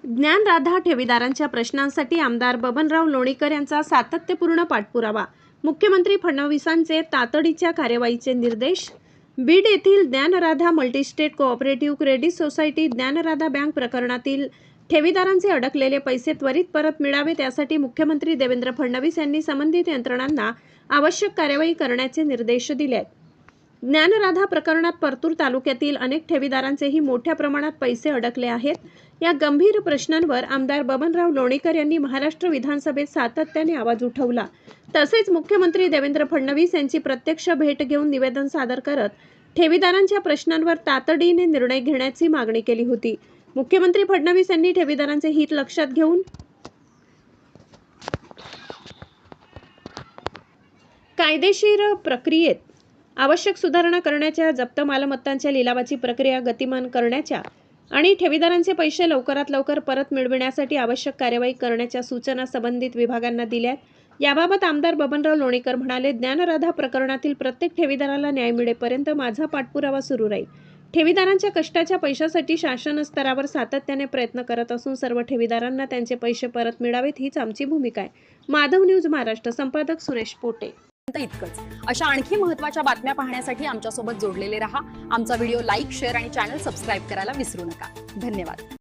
ज्ञानराधा ठेवीदारांच्या प्रश्नांसाठी आमदार बबनराव लोणीकर यांचा सातत्यपूर्ण पाठपुरावा. मुख्यमंत्री फडणवीसांचे तातडीच्या कार्यवाहीचे निर्देश. बीड येथील Dnyanradha multi-state cooperative credit society Dnyanradha bank प्रकरणातील ठेवीदारांचे अडकलेले पैसे त्वरित परत मिळावे त्यासाठी मुख्यमंत्री देवेंद्र फडणवीस यांनी संबंधित यंत्रणांना आवश्यक कार्यवाही करण्याचे निर्देश दिले आहेत. ज्ञानराधा प्रकरणात परतूर तालुक्यातील अनेक ठेवीदारांचेही मोठ्या प्रमाणात पैसे अडकले आहेत. या गंभीर प्रश्नांवर आमदार बबनराव लोणीकर यांनी महाराष्ट्र विधानसभेत सातत्याने आवाज उठवला. तसेच मुख्यमंत्री देवेंद्र फडणवीस यांची प्रत्यक्ष भेट घेऊन निवेदन सादर करत ठेवीदारांच्या प्रश्नांवर तातडीने निर्णय घेण्याची मागणी केली होती. मुख्यमंत्री फडणवीस यांनी ठेवीदारांचे हित लक्षात घेऊन कायदेशीर प्रक्रियेत आवश्यक सुधारणा करण्याच्या, जप्त मालमत्तांच्या लिलावाची प्रक्रिया गतिमान करण्याच्या आणि ठेवीदारांचे पैसे लवकरात लवकर परत मिळविण्यासाठी आवश्यक कार्यवाही करण्याच्या सूचना संबंधित विभागांना दिल्यात. याबाबत आमदार बबनराव लोणीकर म्हणाले, ज्ञानराधा प्रकरणातील प्रत्येक ठेवीदाराला न्याय मिळेपर्यंत माझा पाठपुरावा सुरू राहील. ठेवीदारांच्या कष्टाच्या पैशासाठी शासन स्तरावर सातत्याने प्रयत्न करत असून सर्व ठेवीदारांना त्यांचे पैसे परत मिळावेत हीच आमची भूमिका आहे. माधव न्यूज महाराष्ट्र, संपादक सुरेश पोटे. इतकंच. अशा आणखी महत्त्वाच्या बातम्या पाहण्यासाठी आमच्यासोबत जोडलेले रहा. आमचा व्हिडिओ लाईक, शेअर आणि चॅनल सबस्क्राईब करायला विसरू नका. धन्यवाद.